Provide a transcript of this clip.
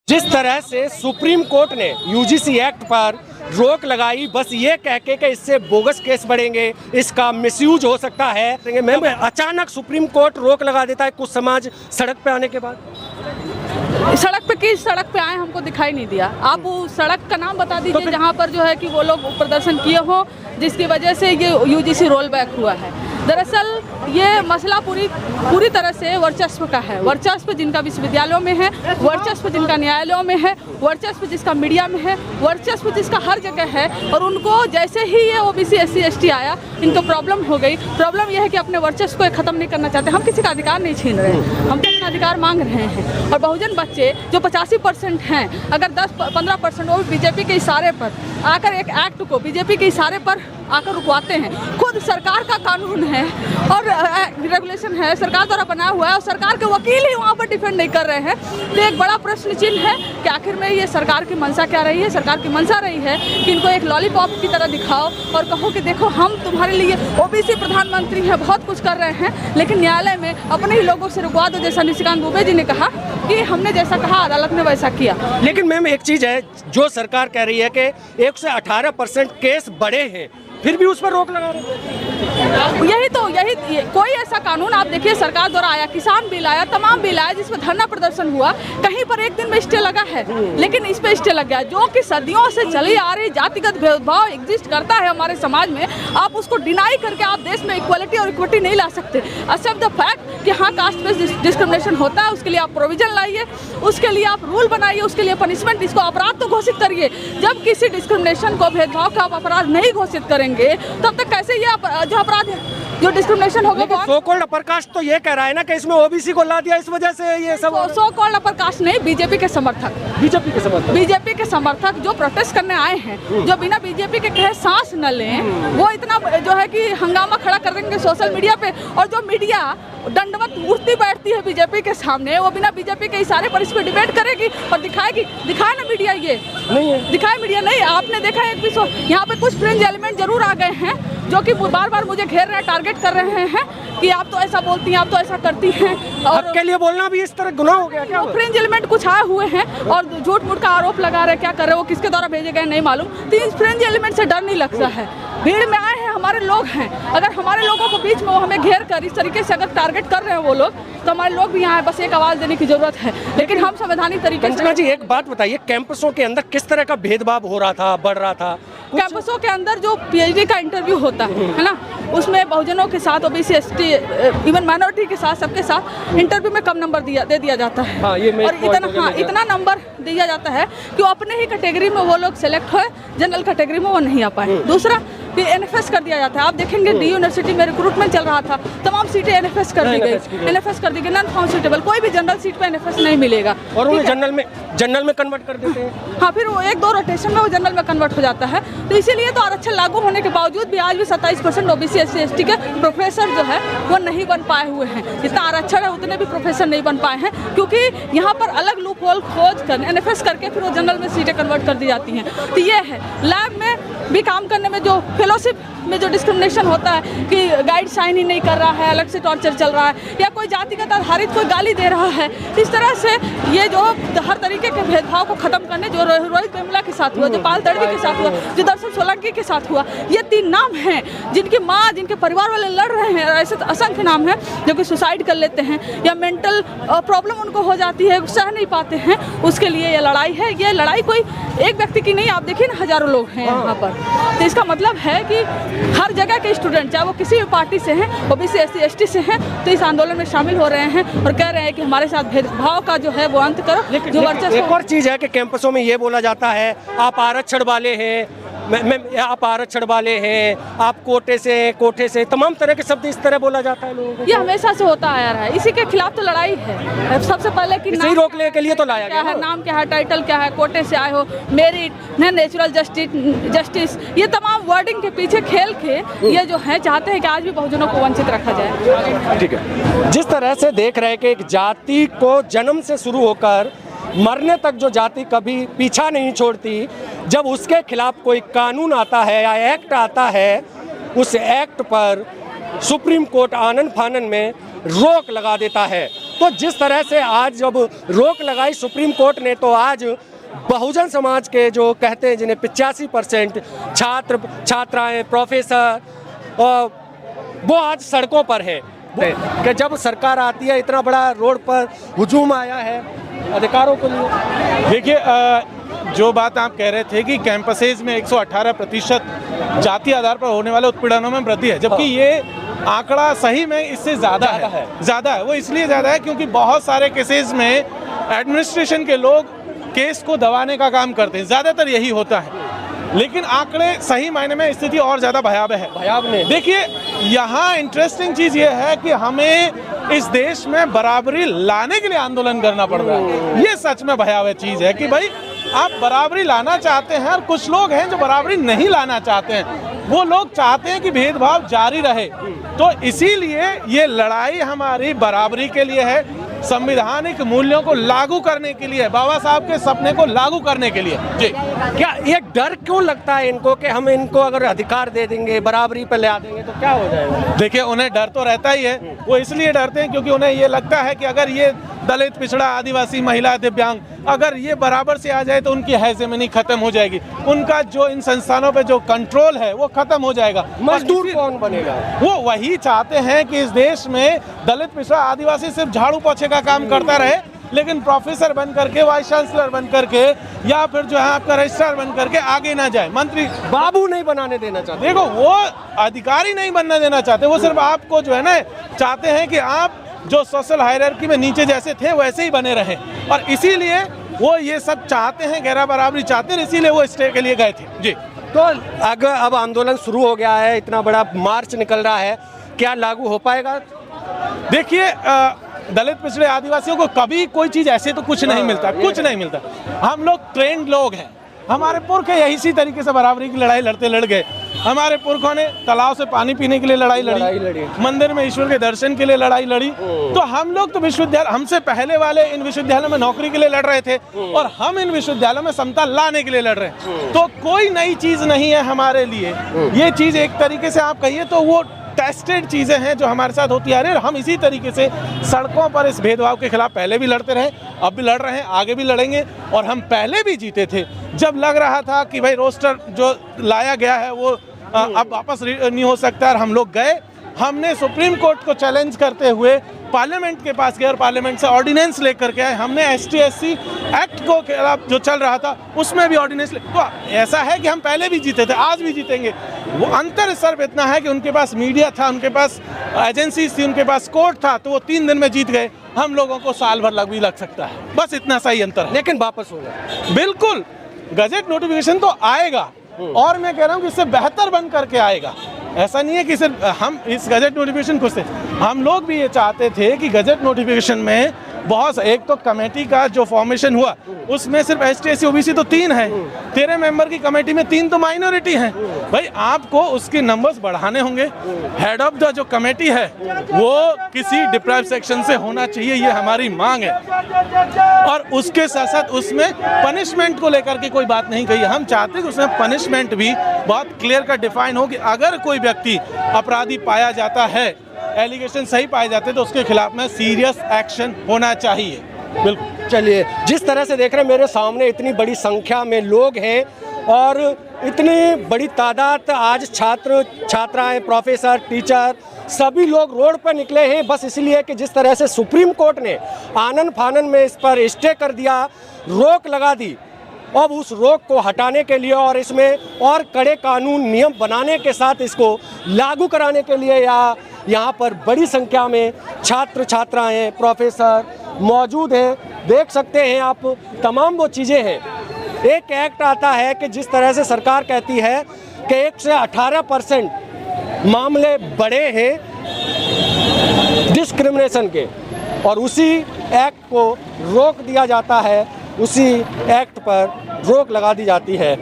जिस तरह से सुप्रीम कोर्ट ने यूजीसी एक्ट पर रोक लगाई, बस ये कह के कि इससे बोगस केस बढ़ेंगे, इसका मिसयूज हो सकता है। मैम, अचानक सुप्रीम कोर्ट रोक लगा देता है कुछ समाज सड़क पे आने के बाद। सड़क पे किस सड़क पे आए हमको दिखाई नहीं दिया। आप वो सड़क का नाम बता दीजिए जहाँ पर जो है कि वो लोग प्रदर्शन किए हो जिसकी वजह से ये यूजीसी रोल बैक हुआ है। दरअसल ये मसला पूरी तरह से वर्चस्व का है। वर्चस्व जिनका विश्वविद्यालयों में है, वर्चस्व जिनका न्यायालयों में है, वर्चस्व जिसका मीडिया में है, वर्चस्व जिसका हर जगह है। और उनको जैसे ही ये ओबीसी SC ST आया, इनको प्रॉब्लम हो गई। प्रॉब्लम यह है कि अपने वर्चस्व को ख़त्म नहीं करना चाहते। हम किसी का अधिकार नहीं छीन रहे हैं, हम तो अपना अधिकार मांग रहे हैं। और बहुजन बच्चे जो 85% हैं, अगर 10-15% वो भी बीजेपी के इशारे पर आकर एक एक्ट को बीजेपी के इशारे पर आकर रुकवाते हैं। खुद सरकार का कानून है और रेगुलेशन है, सरकार द्वारा बनाया हुआ है, और सरकार के वकील ही वहाँ पर डिफेंड नहीं कर रहे हैं। तो एक बड़ा प्रश्न चिन्ह है कि आखिर में ये सरकार की मंशा क्या रही है। सरकार की मंशा रही है कि इनको एक लॉलीपॉप की तरह दिखाओ और कहो कि देखो हम तुम्हारे लिए ओबीसी प्रधानमंत्री हैं, बहुत कुछ कर रहे हैं, लेकिन न्यायालय में अपने ही लोगों से रुकवा दो। जैसा निशिकांत दुबे जी ने कहा कि हमने जैसा कहा अदालत ने वैसा किया। लेकिन मैम, एक चीज़ है जो सरकार कह रही है कि 118% केस बढ़े हैं, फिर भी उस पर रोक लगा रहे हैं। यही कोई ऐसा कानून आप देखिए सरकार द्वारा आया, किसान बिल आया, तमाम बिल आया जिसमें धरना प्रदर्शन हुआ, कहीं पर एक दिन में स्टे लगा है, लेकिन इस पे स्टे लग गया। जो कि सदियों से चली आ रही जातिगत भेदभाव एग्जिस्ट करता है हमारे समाज में, आप उसको डिनाई करके आप देश में इक्वलिटी और इक्विटी नहीं ला सकते। एक्सेप्ट द फैक्ट कि हाँ कास्ट बेस्ड डिस्क्रिमिनेशन होता है, उसके लिए आप प्रोविजन लाइए, उसके लिए आप रूल बनाइए, उसके लिए पनिशमेंट, इसको अपराध तो घोषित करिए। जब किसी डिस्क्रिमिनेशन को, भेदभाव का आप अपराध नहीं घोषित करेंगे तब तक कैसे ये जो अपराध है, जो डिस्क्रिमिनेशन होगा। सो कॉल्ड अपर कास्ट तो ये कह रहा है ना कि इसमें ओबीसी को ला दिया, इस वजह से ये सब। सो कॉल्ड अपर कास्ट नहीं, बीजेपी के समर्थक जो प्रोटेस्ट करने आए हैं, जो बिना बीजेपी के कहे सांस न लें, वो इतना जो है कि हंगामा खड़ा कर देंगे सोशल मीडिया पे। और जो मीडिया दंडवत मूर्ति बैठती है बीजेपी के सामने, वो बिना बीजेपी के इशारे पर इस पर डिबेट करेगी और दिखाएगी। दिखाए ना मीडिया, ये नहीं है, दिखाए मीडिया नहीं। आपने देखा है कि यहाँ पे कुछ फ्रिंज एलिमेंट जरूर आ गए हैं जो कि बार बार मुझे घेर रहे हैं, टारगेट कर रहे हैं कि आप तो ऐसा बोलती हैं, आप तो ऐसा करती हैं, और के लिए बोलना भी इस तरह गुनाह हो गया क्या? फ्रिंज एलिमेंट कुछ आए हुए हैं और झूठ मूठ का आरोप लगा रहे हैं। क्या कर रहे हैं, वो किसके द्वारा भेजे गए नहीं मालूम। तो इस फ्रिंज एलिमेंट से डर नहीं लगता है। भीड़ में आए हैं, हमारे लोग हैं, अगर हमारे लोगों को बीच में वो हमें घेर कर इस तरीके से अगर टारगेट कर रहे हैं वो लोग, तो हमारे लोग भी यहाँ है, बस एक आवाज़ देने की जरूरत है। लेकिन हम संवैधानिक तरीके से। जी एक बात बताइए, कैंपसों के अंदर किस तरह का भेदभाव हो रहा था, बढ़ रहा था? कैंपसों के अंदर जो PhD का इंटरव्यू होता है ना, उसमें बहुजनों के साथ, ओबीसी ST, इवन माइनॉरिटी के साथ, सबके साथ इंटरव्यू में कम नंबर दे दिया जाता है। और इतना नंबर दिया जाता है कि वो अपने ही कैटेगरी में वो लोग सेलेक्ट हुए, जनरल कैटेगरी में वो नहीं आ पाए। दूसरा फिर NFS कर दिया जाता है। आप देखेंगे डी यूनिवर्सिटी में रिक्रूटमेंट चल रहा था, तमाम सीटें NFS कर दी गई, नॉन फाउंड सूटेबल, कोई भी जनरल सीट पे NFS नहीं मिलेगा और उन्हें जनरल में कन्वर्ट कर देते हैं। हाँ, फिर वो 1-2 रोटेशन में वो जनरल में कन्वर्ट हो जाता है। तो इसीलिए तो आरक्षण लागू होने के बावजूद भी आज भी 27% ओबीसी SC ST के प्रोफेसर जो है वो नहीं बन पाए हुए हैं। जितना आरक्षण है उतने भी प्रोफेसर नहीं बन पाए हैं, क्योंकि यहाँ पर अलग लूप होल खोज कर NFS करके फिर वो जनरल में सीटें कन्वर्ट कर दी जाती हैं। तो ये है, लैब में भी काम करने में जो फेलोशिप में जो डिस्क्रिमिनेशन होता है कि गाइड साइन ही नहीं कर रहा है, अलग से टॉर्चर चल रहा है, या कोई जातिगत आधारित कोई गाली दे रहा है, इस तरह से ये जो हर तरीके के भेदभाव को खत्म करने, जो रोहित वेमुला के साथ हुआ, जो पाल तड़वी के साथ हुआ, जो दर्शन सोलंकी के साथ हुआ, ये 3 नाम हैं जिनकी माँ, जिनके परिवार वाले लड़ रहे हैं। ऐसे असंख्य नाम हैं जो कि सुसाइड कर लेते हैं या मेंटल प्रॉब्लम उनको हो जाती है, सह नहीं पाते हैं। उसके लिए ये लड़ाई है। ये लड़ाई कोई एक व्यक्ति की नहीं, आप देखिए ना, हजारों लोग हैं यहाँ पर। तो इसका मतलब है कि हर जगह के स्टूडेंट, चाहे वो किसी भी पार्टी से हैं, ओबीसी SC ST से हैं, तो इस आंदोलन में शामिल हो रहे हैं और कह रहे हैं कि हमारे साथ भेदभाव का जो है वो अंत करो। जो वर्चस्व एक और चीज़ है कि कैंपसों में ये बोला जाता है आप आरक्षण वाले हैं, आप आरक्षण वाले हैं, आप कोटे से तमाम तरह के शब्द इस तरह बोला जाता है लोगों को। ये हमेशा से होता आया रहा है, इसी के खिलाफ तो लड़ाई है। सबसे पहले कि नाम रोकने के लिए तो लाया गया है, नाम क्या है, टाइटल क्या है, कोटे से आए हो, मेरिट, नेचुरल जस्टिस, ये तमाम वर्डिंग के पीछे खेल के ये जो है चाहते हैं कि आज भी बहुजनों को वंचित रखा जाए। ठीक है, जिस तरह से देख रहे हैं कि एक जाति को जन्म से शुरू होकर मरने तक जो जाति कभी पीछा नहीं छोड़ती, जब उसके खिलाफ कोई कानून आता है या एक्ट आता है, उस एक्ट पर सुप्रीम कोर्ट आनन फानन में रोक लगा देता है। तो जिस तरह से आज जब रोक लगाई सुप्रीम कोर्ट ने, तो आज बहुजन समाज के जो कहते हैं जिन्हें 85% छात्र छात्राएं प्रोफेसर वो आज सड़कों पर हैं कि जब सरकार आती है इतना बड़ा रोड पर हुजूम आया है अधिकारों को लिए। देखिए जो बात आप कह रहे थे कि कैंपसेज में 118% जाति आधार पर होने वाले उत्पीड़नों में वृद्धि है, जबकि ये आंकड़ा सही में इससे ज़्यादा है। वो इसलिए ज़्यादा है क्योंकि बहुत सारे केसेस में एडमिनिस्ट्रेशन के लोग केस को दबाने का काम करते हैं, ज़्यादातर यही होता है। लेकिन आंकड़े सही मायने में स्थिति और ज़्यादा भयावह है। देखिए यहाँ इंटरेस्टिंग चीज़ ये है कि हमें इस देश में बराबरी लाने के लिए आंदोलन करना पड़ रहा है। ये सच में भयावह चीज़ है कि भाई आप बराबरी लाना चाहते हैं और कुछ लोग हैं जो बराबरी नहीं लाना चाहते हैं। वो लोग चाहते हैं कि भेदभाव जारी रहे। तो इसीलिए ये लड़ाई हमारी बराबरी के लिए है, संवैधानिक मूल्यों को लागू करने के लिए, बाबा साहब के सपने को लागू करने के लिए। जी, क्या ये डर क्यों लगता है इनको कि हम इनको अगर अधिकार दे देंगे, बराबरी पे ले आ देंगे तो क्या हो जाएगा? देखिए उन्हें डर तो रहता ही है। वो इसलिए डरते हैं क्योंकि उन्हें ये लगता है कि अगर ये दलित, पिछड़ा, आदिवासी, महिला, दिव्यांग अगर ये बराबर से आ जाए तो उनकी हेजेमनी खत्म हो जाएगी, उनका जो इन संस्थानों पे जो कंट्रोल है वो खत्म हो जाएगा। मजदूर कौन बनेगा? वो वही चाहते हैं कि इस देश में दलित, पिछड़ा, आदिवासी सिर्फ झाड़ू पोछे का काम करता रहे, लेकिन प्रोफेसर बन करके, वाइस चांसलर बन करके या फिर जो है आपका रजिस्ट्रार बन करके आगे ना जाए। मंत्री बाबू नहीं बनाने देना चाहते। देखो वो अधिकारी नहीं बनना देना चाहते, वो सिर्फ आपको जो है ना चाहते हैं कि आप जो सोशल हायरार्की में नीचे जैसे थे वैसे ही बने रहें, और इसीलिए वो ये सब चाहते हैं, गहरा बराबरी चाहते हैं, इसीलिए वो स्टे के लिए गए थे। जी, तो अगर अब आंदोलन शुरू हो गया है, इतना बड़ा मार्च निकल रहा है, क्या लागू हो पाएगा? देखिए दलित, पिछड़े, आदिवासियों को कभी कोई चीज़ ऐसे तो कुछ नहीं मिलता, कुछ नहीं मिलता। हम लोग ट्रेंड लोग हैं, हमारे पुरख यही इसी तरीके से बराबरी की लड़ाई लड़ गए। हमारे पुरखों ने तालाब से पानी पीने के लिए लड़ाई लड़ी, मंदिर में ईश्वर के दर्शन के लिए लड़ाई लड़ी। तो हम लोग तो विश्वविद्यालय, हमसे पहले वाले इन विश्वविद्यालयों में नौकरी के लिए लड़ रहे थे, और हम इन विश्वविद्यालयों में समता लाने के लिए लड़ रहे हैं। तो कोई नई चीज नहीं है हमारे लिए। ये चीज एक तरीके से आप कहिए तो वो टेस्टेड चीज़ें हैं जो हमारे साथ होती आ रही है। हम इसी तरीके से सड़कों पर इस भेदभाव के खिलाफ पहले भी लड़ते रहे, अब भी लड़ रहे हैं, आगे भी लड़ेंगे। और हम पहले भी जीते थे जब लग रहा था कि भाई रोस्टर जो लाया गया है वो अब वापस नहीं हो सकता, और हम लोग गए, हमने सुप्रीम कोर्ट को चैलेंज करते हुए पार्लियामेंट के पास गए और पार्लियामेंट से ऑर्डिनेंस लेकर के आए। हमने ST/SC एक्ट को खिलाफ जो चल रहा था उसमें भी ऑर्डिनेंस तो ऐसा है कि हम पहले भी जीते थे, आज भी जीतेंगे। वो अंतर सिर्फ इतना है कि उनके पास मीडिया था, उनके पास एजेंसीज थी, उनके पास कोर्ट था, तो वो 3 दिन में जीत गए। हम लोगों को साल भर भी लग सकता है, बस इतना सा ही अंतर है। लेकिन वापस होगा, बिल्कुल गजट नोटिफिकेशन तो आएगा, और मैं कह रहा हूँ कि इससे बेहतर बन करके आएगा। ऐसा नहीं है कि सिर्फ हम इस गजट नोटिफिकेशन खुश थे, हम लोग भी ये चाहते थे कि गजट नोटिफिकेशन में बहुत एक तो कमेटी का जो फॉर्मेशन हुआ उसमें सिर्फ ST/SC OBC तो 3 है, 13 मेंबर की कमेटी में 3 तो माइनॉरिटी हैं। भाई आपको उसके नंबर्स बढ़ाने होंगे। हेड ऑफ द जो कमेटी है वो किसी डिप्राइव सेक्शन से होना चाहिए, ये हमारी मांग है। और उसके साथ साथ उसमें पनिशमेंट को लेकर के कोई बात नहीं कही। हम चाहते हैं कि उसमें पनिशमेंट भी बहुत क्लियर कट डिफाइन हो कि अगर कोई व्यक्ति अपराधी पाया जाता है, एलिगेशन सही पाए जाते हैं, तो उसके खिलाफ में सीरियस एक्शन होना चाहिए। बिल्कुल। चलिए, जिस तरह से देख रहे हैं मेरे सामने इतनी बड़ी संख्या में लोग हैं और इतनी बड़ी तादाद आज छात्र छात्राएं, प्रोफेसर, टीचर सभी लोग रोड पर निकले हैं, बस इसलिए कि जिस तरह से सुप्रीम कोर्ट ने आनन फानन में इस पर स्टे कर दिया, रोक लगा दी। अब उस रोक को हटाने के लिए और इसमें और कड़े कानून नियम बनाने के साथ इसको लागू कराने के लिए यहाँ पर बड़ी संख्या में छात्र छात्राएं, प्रोफेसर मौजूद हैं। देख सकते हैं आप, तमाम वो चीज़ें हैं। एक एक्ट आता है कि जिस तरह से सरकार कहती है कि 1 से 18% मामले बड़े हैं डिस्क्रिमिनेशन के, और उसी एक्ट को रोक दिया जाता है, उसी एक्ट पर रोक लगा दी जाती है।